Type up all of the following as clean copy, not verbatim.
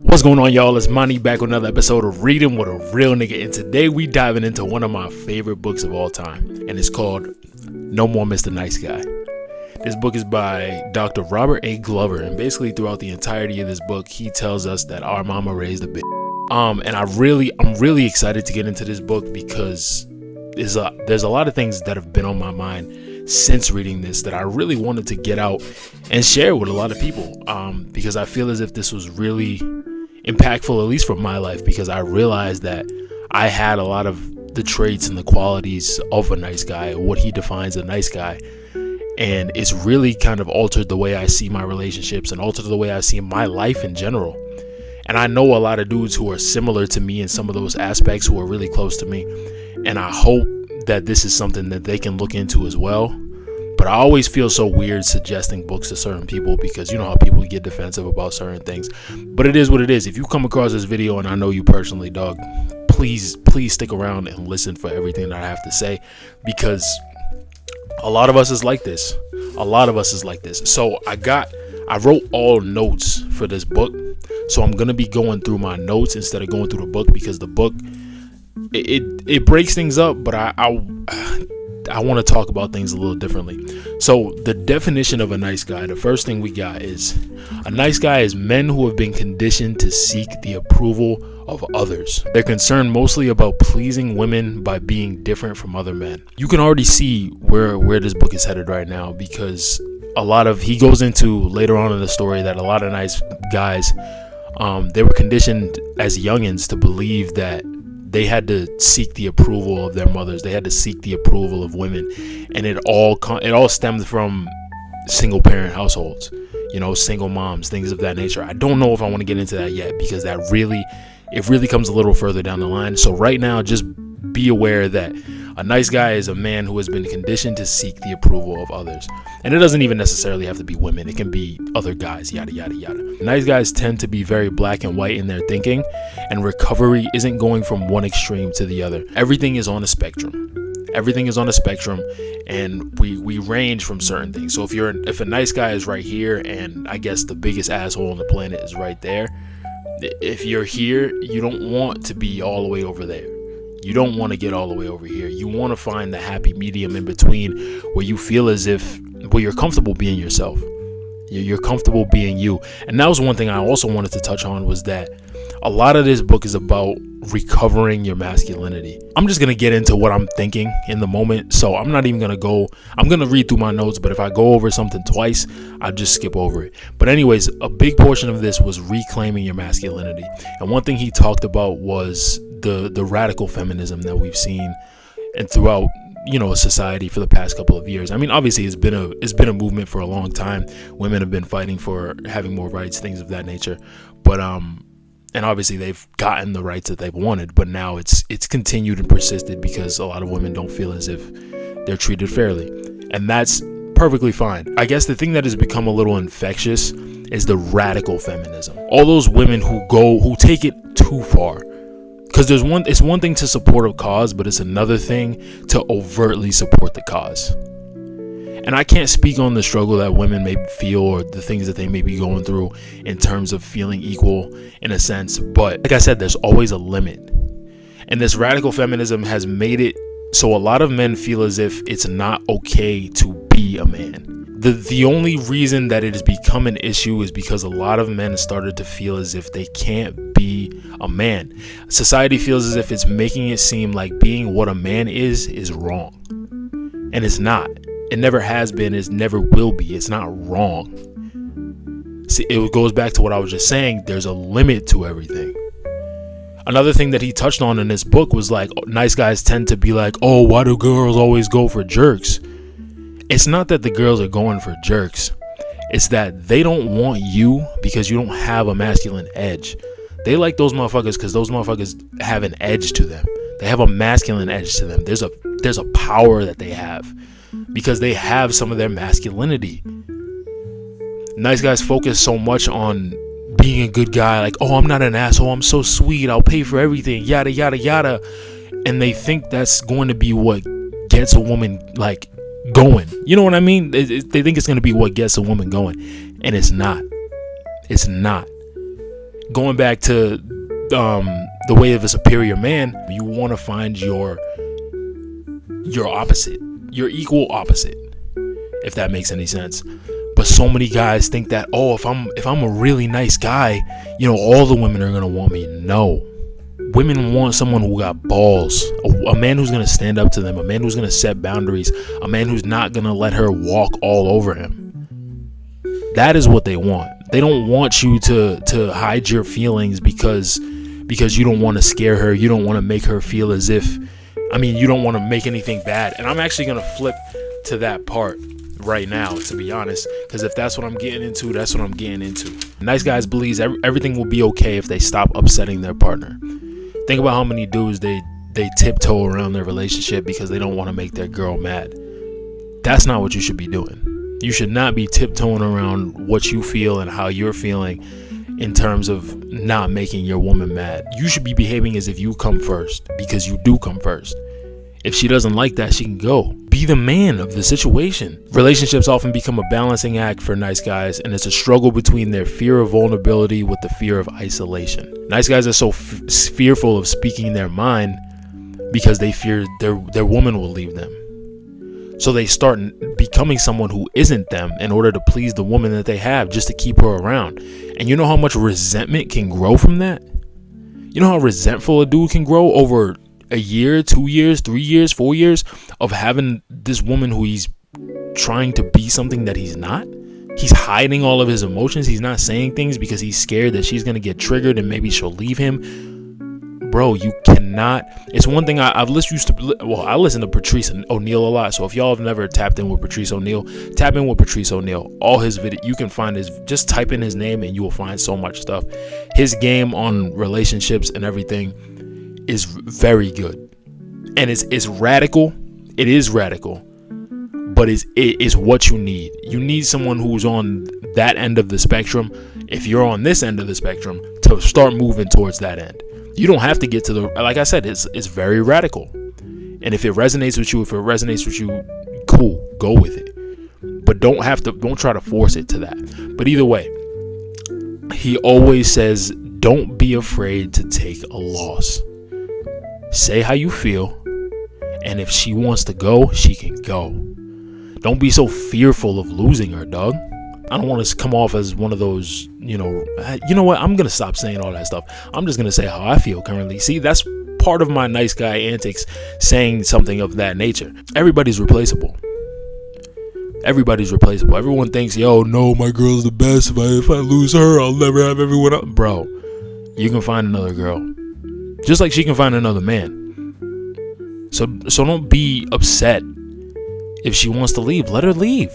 What's going on, y'all? It's Monty back with another episode of Reading with a Real Nigga, and today we diving into one of my favorite books of all time, and it's called No More Mr. Nice Guy. This book is by Dr. Robert A. Glover, and basically throughout the entirety of this book, he tells us that our mama raised a bitch. And I'm really excited to get into this book because there's a lot of things that have been on my mind since reading this that I really wanted to get out and share with a lot of people. Because I feel as if this was really impactful, at least for my life, because I realized that I had a lot of the traits and the qualities of a nice guy, what he defines a nice guy. And it's really kind of altered the way I see my relationships and altered the way I see my life in general. And I know a lot of dudes who are similar to me in some of those aspects, who are really close to me. And I hope that this is something that they can look into as well. But I always feel so weird suggesting books to certain people because you know how people get defensive about certain things. But it is what it is. If you come across this video, and I know you personally, dog, please stick around and listen for everything that I have to say, because a lot of us is like this. So I wrote all notes for this book. So I'm going to be going through my notes instead of going through the book, because the book, it breaks things up, but I want to talk about things a little differently. So the definition of a nice guy, the first thing we got is a nice guy is men who have been conditioned to seek the approval of others. They're concerned mostly about pleasing women by being different from other men. You can already see where this book is headed right now, because he goes into later on in the story that a lot of nice guys, they were conditioned as youngins to believe that they had to seek the approval of their mothers. They had to seek the approval of women, and it all stemmed from single parent households, single moms, things of that nature. I don't know if I want to get into that yet, because it really comes a little further down the line. So right now, just be aware that a nice guy is a man who has been conditioned to seek the approval of others. And it doesn't even necessarily have to be women. It can be other guys, yada, yada, yada. Nice guys tend to be very black and white in their thinking, and recovery isn't going from one extreme to the other. Everything is on a spectrum. And we range from certain things. So if a nice guy is right here, and I guess the biggest asshole on the planet is right there, if you're here, you don't want to be all the way over there. You don't want to get all the way over here. You want to find the happy medium in between, where you feel as if you're comfortable being yourself. You're comfortable being you. And that was one thing I also wanted to touch on, was that a lot of this book is about recovering your masculinity. I'm just going to get into what I'm thinking in the moment. So I'm not even going to I'm going to read through my notes, but if I go over something twice, I'll just skip over it. But anyways, a big portion of this was reclaiming your masculinity. And one thing he talked about was the radical feminism that we've seen and throughout society for the past couple of years. I mean, obviously it's been a movement for a long time. Women have been fighting for having more rights, things of that nature. But and obviously they've gotten the rights that they've wanted, but now it's continued and persisted because a lot of women don't feel as if they're treated fairly, and that's perfectly fine. I guess the thing that has become a little infectious is the radical feminism. All those women who take it too far. Because it's one thing to support a cause, but it's another thing to overtly support the cause. And I can't speak on the struggle that women may feel or the things that they may be going through in terms of feeling equal in a sense. But like I said, there's always a limit. And this radical feminism has made it so a lot of men feel as if it's not okay to be a man. The only reason that it has become an issue is because a lot of men started to feel as if they can't be a man. Society feels as if it's making it seem like being what a man is wrong. And it's not. It never has been. It never will be. It's not wrong. See, it goes back to what I was just saying. There's a limit to everything. Another thing that he touched on in this book was like, nice guys tend to be like, oh, why do girls always go for jerks? It's not that the girls are going for jerks. It's that they don't want you because you don't have a masculine edge. They like those motherfuckers because those motherfuckers have an edge to them. They have a masculine edge to them. There's a power that they have because they have some of their masculinity. Nice guys focus so much on being a good guy, like, oh, I'm not an asshole, I'm so sweet, I'll pay for everything, yada yada yada, and they think that's going to be what gets a woman like going. You know what I mean? They think it's going to be what gets a woman going, and it's not. going back to the way of a superior man, you want to find your opposite, your equal opposite, if that makes any sense. But so many guys think that, oh, if I'm a really nice guy, all the women are gonna want me. No, women want someone who got balls, a man who's gonna stand up to them, a man who's gonna set boundaries, a man who's not gonna let her walk all over him. That is what they want. They don't want you to hide your feelings because you don't want to scare her. You don't want to make her feel as if, you don't want to make anything bad. And I'm actually gonna flip to that part right now, to be honest, because if that's what I'm getting into, that's what I'm getting into. Nice guys believes everything will be okay if they stop upsetting their partner. Think about how many dudes they tiptoe around their relationship because they don't want to make their girl mad. That's not what you should be doing. You should not be tiptoeing around what you feel and how you're feeling in terms of not making your woman mad. You should be behaving as if you come first, because you do come first. If she doesn't like that, she can go. Be the man of the situation. Relationships often become a balancing act for nice guys, and it's a struggle between their fear of vulnerability with the fear of isolation. Nice guys are so fearful of speaking their mind because they fear their woman will leave them. So they start becoming someone who isn't them in order to please the woman that they have, just to keep her around. And you know how much resentment can grow from that? You know how resentful a dude can grow over a year, 2 years, 3 years, 4 years of having this woman who he's trying to be something that he's not? He's hiding all of his emotions. He's not saying things because he's scared that she's going to get triggered and maybe she'll leave him. Bro, you cannot. It's one thing I listen to Patrice O'Neal a lot. So if y'all have never tapped in with Patrice O'Neal, tap in with Patrice O'Neal. All his video, you can find just type in his name and you will find so much stuff. His game on relationships and everything is very good, and it's radical. It is radical, but it is what you need. You need someone who's on that end of the spectrum. If you're on this end of the spectrum, to start moving towards that end. You don't have to get to like I said, it's very radical. And if it resonates with you, cool, go with it. But don't try to force it to that. But either way, he always says, don't be afraid to take a loss. Say how you feel, and if she wants to go, she can go. Don't be so fearful of losing her, dog. I don't want to come off as one of those, you know what? I'm going to stop saying all that stuff. I'm just going to say how I feel currently. See, that's part of my nice guy antics, saying something of that nature. Everybody's replaceable. Everyone thinks, yo, no, my girl's the best. If I lose her, I'll never have everyone else. Bro, you can find another girl. Just like she can find another man. So don't be upset. If she wants to leave, let her leave.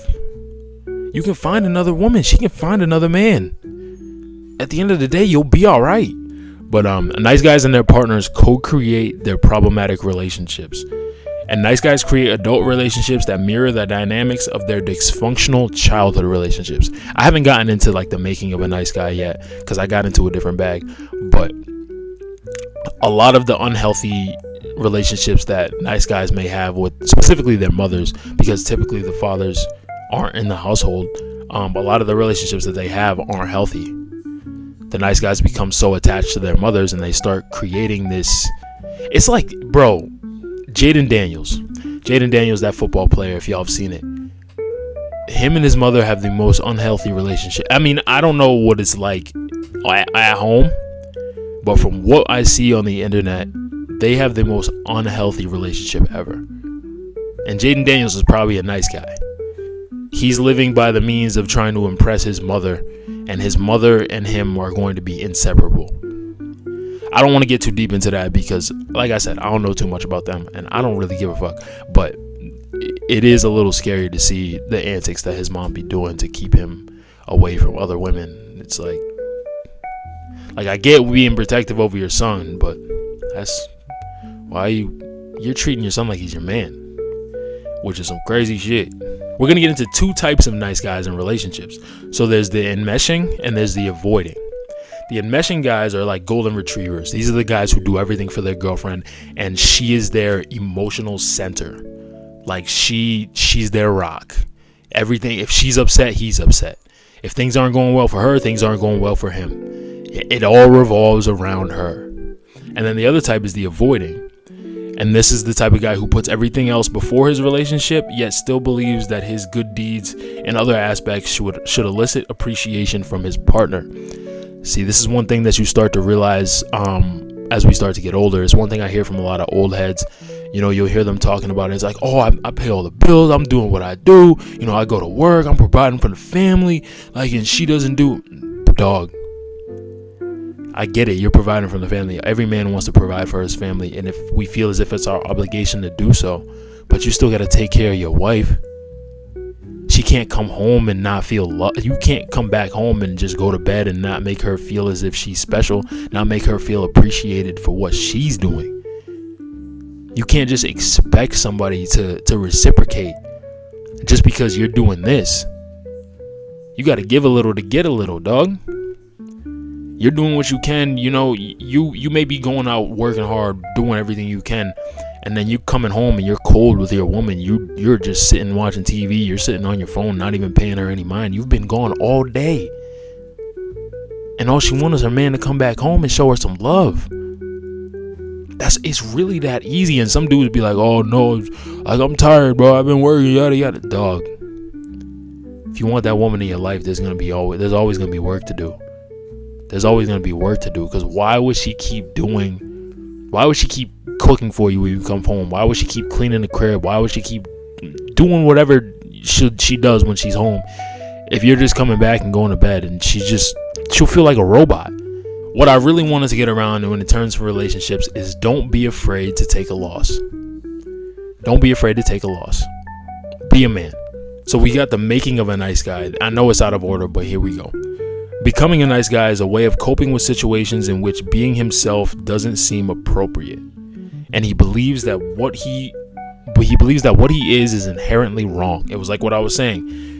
You can find another woman. She can find another man. At the end of the day, you'll be all right. But nice guys and their partners co-create their problematic relationships. And nice guys create adult relationships that mirror the dynamics of their dysfunctional childhood relationships. I haven't gotten into like the making of a nice guy yet, because I got into a different bag. But a lot of the unhealthy relationships that nice guys may have with specifically their mothers, because typically the fathers aren't in the household, a lot of the relationships that they have aren't healthy. The nice guys become so attached to their mothers, and they start creating this. It's like, bro, Jaden Daniels, that football player, if y'all have seen it, him and his mother have the most unhealthy relationship. I mean, I don't know what it's like at home, but from what I see on the internet, they have the most unhealthy relationship ever. And Jaden Daniels is probably a nice guy. He's living by the means of trying to impress his mother, and his mother and him are going to be inseparable. I don't want to get too deep into that because, like I said, I don't know too much about them, and I don't really give a fuck. But it is a little scary to see the antics that his mom be doing to keep him away from other women. It's like I get being protective over your son, but that's why you're treating your son like he's your man, which is some crazy shit. We're going to get into two types of nice guys in relationships. So there's the enmeshing and there's the avoiding. The enmeshing guys are like golden retrievers. These are the guys who do everything for their girlfriend, and she is their emotional center. Like she's their rock. Everything, if she's upset, he's upset. If things aren't going well for her, things aren't going well for him. It all revolves around her. And then the other type is the avoiding. And this is the type of guy who puts everything else before his relationship, yet still believes that his good deeds and other aspects should elicit appreciation from his partner. See, this is one thing that you start to realize as we start to get older. It's one thing I hear from a lot of old heads. You'll hear them talking about it. It's like, oh, I pay all the bills. I'm doing what I do. I go to work. I'm providing for the family. And she doesn't do. Dog, I get it. You're providing for the family. Every man wants to provide for his family. And if we feel as if it's our obligation to do so, but you still got to take care of your wife. She can't come home and not feel love. You can't come back home and just go to bed and not make her feel as if she's special, not make her feel appreciated for what she's doing. You can't just expect somebody to reciprocate just because you're doing this. You got to give a little to get a little, dog. You're doing what you can. You may be going out working hard, doing everything you can, and then you coming home and you're cold with your woman. You're just sitting watching TV. You're sitting on your phone, not even paying her any mind. You've been gone all day, and all she wants is her man to come back home and show her some love. It's really that easy. And some dudes be like, oh no, I'm tired, bro, I've been working, yada yada. Dog, if you want that woman in your life, there's always gonna be work to do. There's always gonna be work to do. Because why would she keep cooking for you when you come home? Why would she keep cleaning the crib? Why would she keep doing whatever she does when she's home if you're just coming back and going to bed? And she'll feel like a robot. What I really want us to get around when it turns to relationships is don't be afraid to take a loss. Don't be afraid to take a loss. Be a man. So we got the making of a nice guy. I know it's out of order, but here we go. Becoming a nice guy is a way of coping with situations in which being himself doesn't seem appropriate. And he believes that what he is inherently wrong. It was like what I was saying.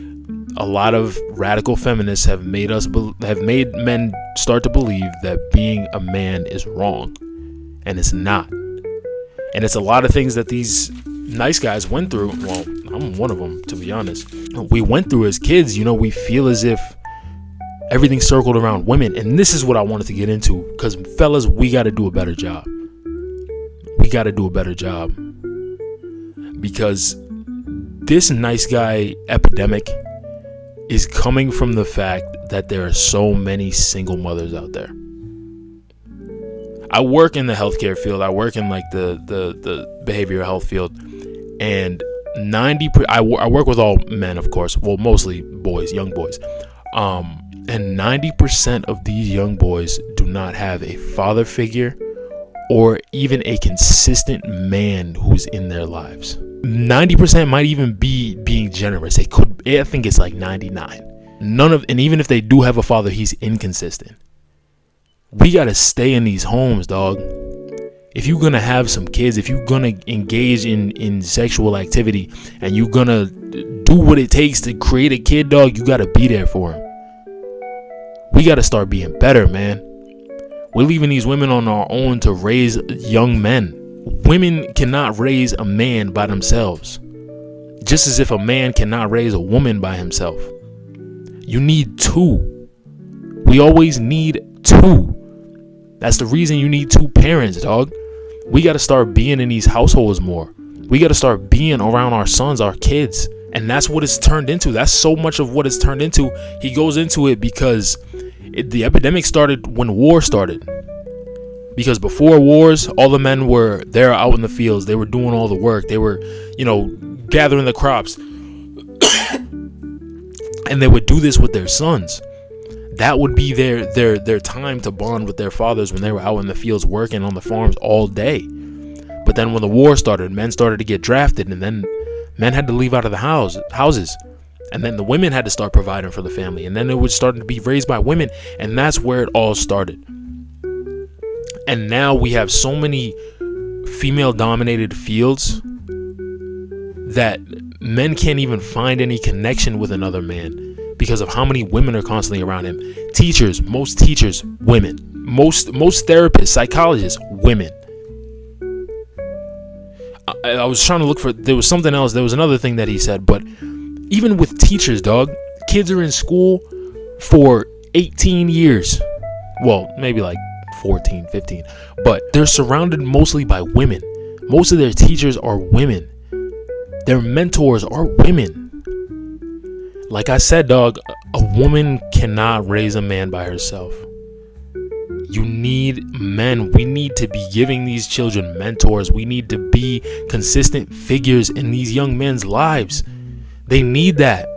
A lot of radical feminists have made men start to believe that being a man is wrong, and it's not. And it's a lot of things that these nice guys went through. Well, I'm one of them, to be honest. We went through as kids. We feel as if everything circled around women, and this is what I wanted to get into, because fellas, we got to do a better job. Because this nice guy epidemic is coming from the fact that there are so many single mothers out there. I work in the healthcare field. I work in the behavioral health field, and I work with all men, of course. Well, mostly boys, young boys. And 90% of these young boys do not have a father figure or even a consistent man who's in their lives. 90% might even be being generous. I think it's like 99. And even if they do have a father, he's inconsistent. We gotta stay in these homes, dog. If you're gonna have some kids, if you're gonna engage in sexual activity, and you're gonna do what it takes to create a kid, dog, you gotta be there for him. We gotta start being better, man. We're leaving these women on our own to raise young men. Women cannot raise a man by themselves, just as if a man cannot raise a woman by himself. You need two. We always need two. That's the reason you need two parents, dog. We got to start being in these households more. We got to start being around our sons, our kids. And that's what it's turned into. That's so much of what it's turned into. He goes into it because the epidemic started when war started. Because before wars, all the men were there out in the fields. They were doing all the work. They were, gathering the crops. And they would do this with their sons. That would be their time to bond with their fathers when they were out in the fields working on the farms all day. But then when the war started, men started to get drafted, and then men had to leave out of the houses. And then the women had to start providing for the family. And then it was starting to be raised by women. And that's where it all started. And now we have so many female-dominated fields that men can't even find any connection with another man because of how many women are constantly around him. Most teachers, women. Most therapists, psychologists, women. I was trying to look for, there was something else. There was another thing that he said, but even with teachers, dog, kids are in school for 18 years. Well, maybe like 14, 15. But they're surrounded mostly by women. Most of their teachers are women. Their mentors are women. Like I said, dog, a woman cannot raise a man by herself. You need men. We need to be giving these children mentors. We need to be consistent figures in these young men's lives. They need that.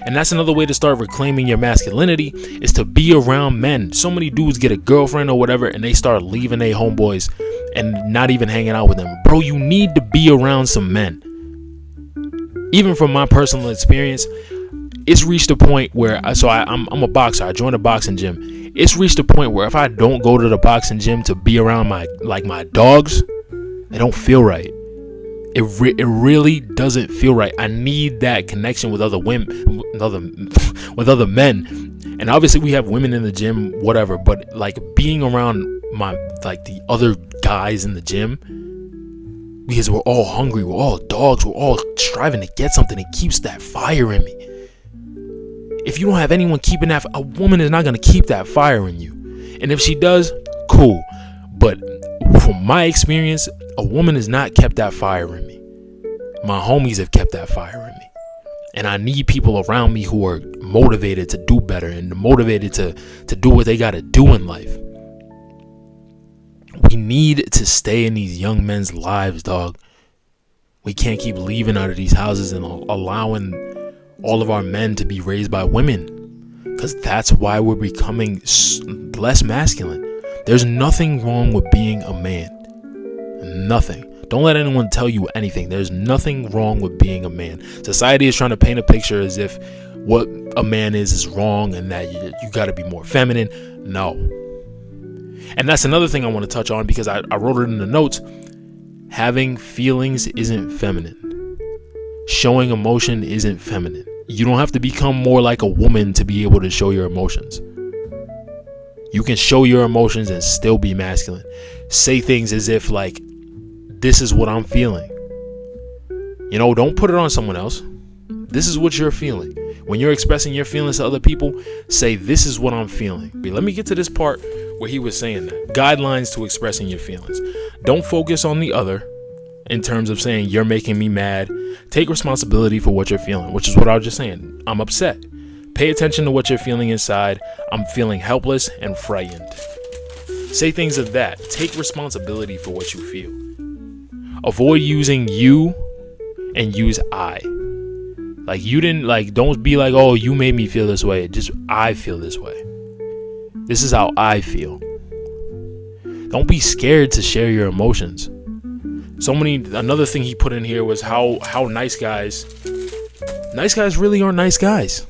And that's another way to start reclaiming your masculinity, is to be around men. So many dudes get a girlfriend or whatever and they start leaving their homeboys and not even hanging out with them. Bro, you need to be around some men. Even from my personal experience, it's reached a point where I'm a boxer. I joined a boxing gym. It's reached a point where if I don't go to the boxing gym to be around my dogs, they don't feel right. It really doesn't feel right. I need that connection with other women, with other men. And obviously we have women in the gym, whatever, but like being around the other guys in the gym, because we're all hungry, we're all dogs, we're all striving to get something. It keeps that fire in me. If you don't have anyone keeping that, a woman is not going to keep that fire in you. And if she does, cool. But from my experience, a woman has not kept that fire in me. My homies have kept that fire in me. And I need people around me who are motivated to do better and motivated to do what they got to do in life. We need to stay in these young men's lives, dog. We can't keep leaving out of these houses and allowing all of our men to be raised by women, because that's why we're becoming less masculine. There's nothing wrong with being a man. Nothing. Don't let anyone tell you anything. There's nothing wrong with being a man. Society is trying to paint a picture as if what a man is wrong and that you got to be more feminine. No. And that's another thing I want to touch on, because I wrote it in the notes. Having feelings isn't feminine. Showing emotion isn't feminine. You don't have to become more like a woman to be able to show your emotions. You can show your emotions and still be masculine. Say things as if like, this is what I'm feeling. You know, don't put it on someone else. This is what you're feeling. When you're expressing your feelings to other people, say, this is what I'm feeling. Let me get to this part where he was saying that. Guidelines to expressing your feelings. Don't focus on the other in terms of saying, you're making me mad. Take responsibility for what you're feeling, which is what I was just saying. I'm upset. Pay attention to what you're feeling inside. I'm feeling helpless and frightened. Say things of that. Take responsibility for what you feel. Avoid using you and use I. Like, you didn't, like, don't be like, oh, you made me feel this way. Just, I feel this way. This is how I feel. Don't be scared to share your emotions. Another thing he put in here was how nice guys really aren't nice guys.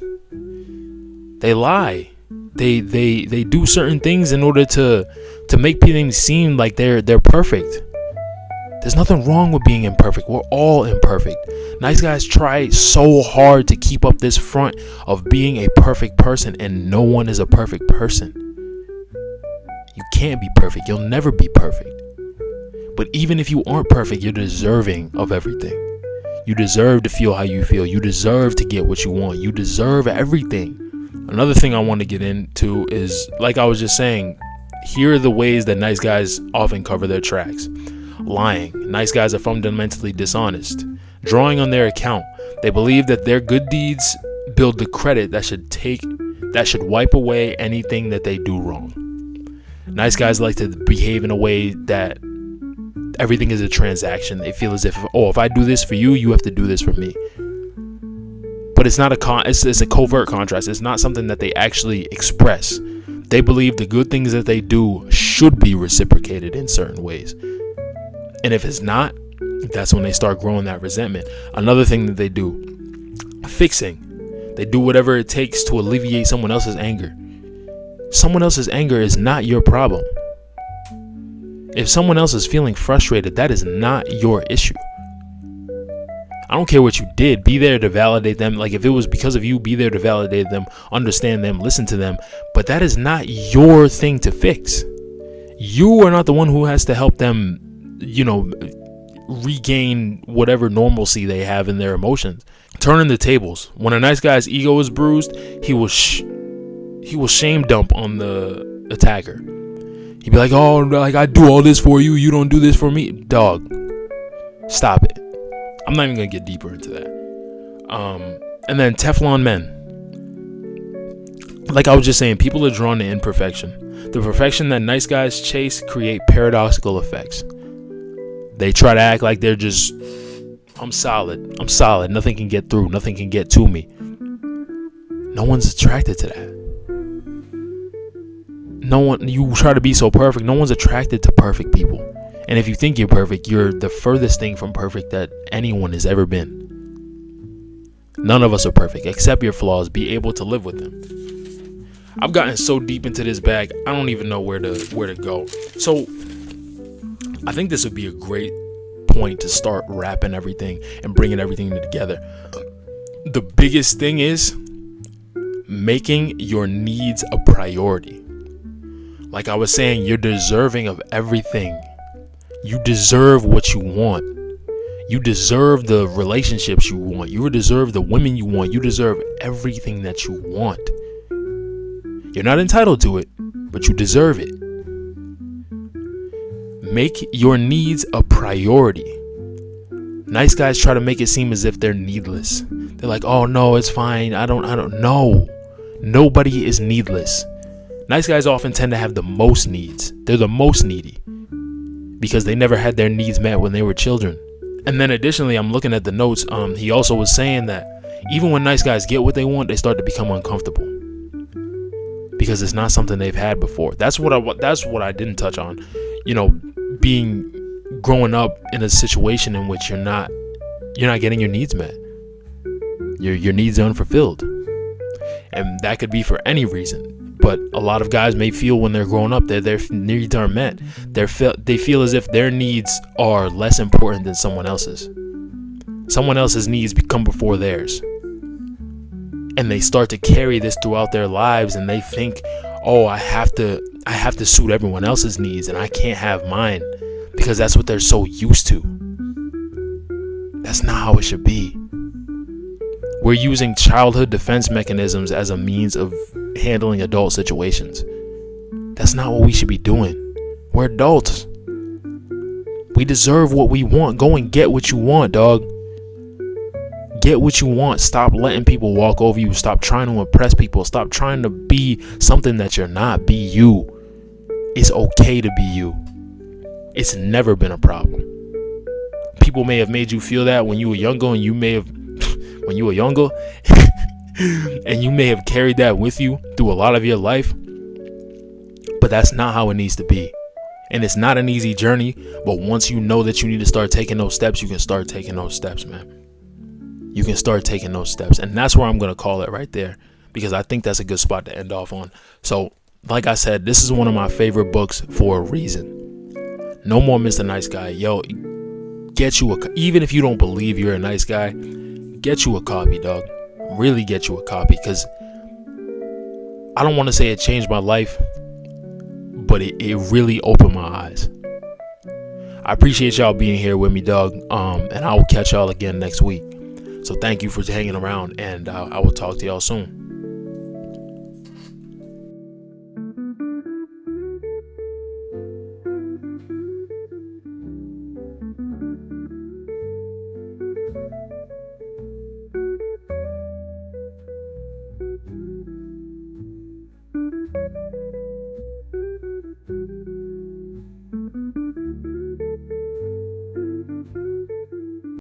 They lie. They do certain things in order to make people seem like they're perfect. There's nothing wrong with being imperfect. We're all imperfect. Nice guys try so hard to keep up this front of being a perfect person, and no one is a perfect person. You can't be perfect. You'll never be perfect. But even if you aren't perfect, you're deserving of everything. You deserve to feel how you feel. You deserve to get what you want. You deserve everything. Another thing I want to get into is, like I was just saying, here are the ways that nice guys often cover their tracks. Lying. Nice guys are fundamentally dishonest. Drawing on their account. They believe that their good deeds build the credit that should wipe away anything that they do wrong. Nice guys like to behave in a way that everything is a transaction. They feel as if, oh, if I do this for you, you have to do this for me. But it's not it's a covert contrast. It's not something that they actually express. They believe the good things that they do should be reciprocated in certain ways. And if it's not, that's when they start growing that resentment. Another thing that they do, fixing. They do whatever it takes to alleviate someone else's anger. Someone else's anger is not your problem. If someone else is feeling frustrated, that is not your issue. I don't care what you did. Be there to validate them. Like, if it was because of you, be there to validate them, understand them, listen to them. But that is not your thing to fix. You are not the one who has to help them, regain whatever normalcy they have in their emotions. Turning the tables. When a nice guy's ego is bruised, he will shame dump on the attacker. He'd be like, oh, like I do all this for you, you don't do this for me. Dog, stop it. I'm not even gonna get deeper into that. And then Teflon men. Like I was just saying, people are drawn to imperfection. The perfection that nice guys chase create paradoxical effects. They try to act like they're just, I'm solid, nothing can get through, nothing can get to me. No one's attracted to that. You try to be so perfect, no one's attracted to perfect people. And if you think you're perfect, you're the furthest thing from perfect that anyone has ever been. None of us are perfect. Accept your flaws, be able to live with them. I've gotten so deep into this bag, I don't even know where to go. So I think this would be a great point to start wrapping everything and bringing everything together. The biggest thing is making your needs a priority. Like I was saying, you're deserving of everything. You deserve what you want. You deserve the relationships you want. You deserve the women you want. You deserve everything that you want. You're not entitled to it, but you deserve it. Make your needs a priority. Nice guys try to make it seem as if they're needless. They're like, oh no, it's fine. I don't know. Nobody is needless. Nice guys often tend to have the most needs. They're the most needy because they never had their needs met when they were children. And then additionally, I'm looking at the notes. He also was saying that even when nice guys get what they want, they start to become uncomfortable because it's not something they've had before. That's what I didn't touch on. You know, growing up in a situation in which you're not getting your needs met. Your needs are unfulfilled. And that could be for any reason. But a lot of guys may feel when they're growing up that their needs aren't met. They feel as if their needs are less important than someone else's. Someone else's needs come before theirs. And they start to carry this throughout their lives, and they think, oh, I have to suit everyone else's needs and I can't have mine because that's what they're so used to. That's not how it should be. We're using childhood defense mechanisms as a means of handling adult situations. That's not what we should be doing. We're adults. We deserve what we want. Go and get what you want, dog. Get what you want. Stop letting people walk over you. Stop trying to impress people. Stop trying to be something that you're not. Be you. It's okay to be you. It's never been a problem. People may have made you feel that when you were younger, and you may have and you may have carried that with you through a lot of your life, but that's not how it needs to be. And it's not an easy journey, but once you know that you need to start taking those steps, you can start taking those steps, man. You can start taking those steps. And that's where I'm going to call it right there, because I think that's a good spot to end off on. So like I said, this is one of my favorite books for a reason. No More Mr. Nice Guy. Yo, get you even if you don't believe you're a nice guy, get you a copy, dog. Really get you a copy, because I don't want to say it changed my life, but it really opened my eyes. I appreciate y'all being here with me, dog. And I will catch y'all again next week. So thank you for hanging around, and I will talk to y'all soon.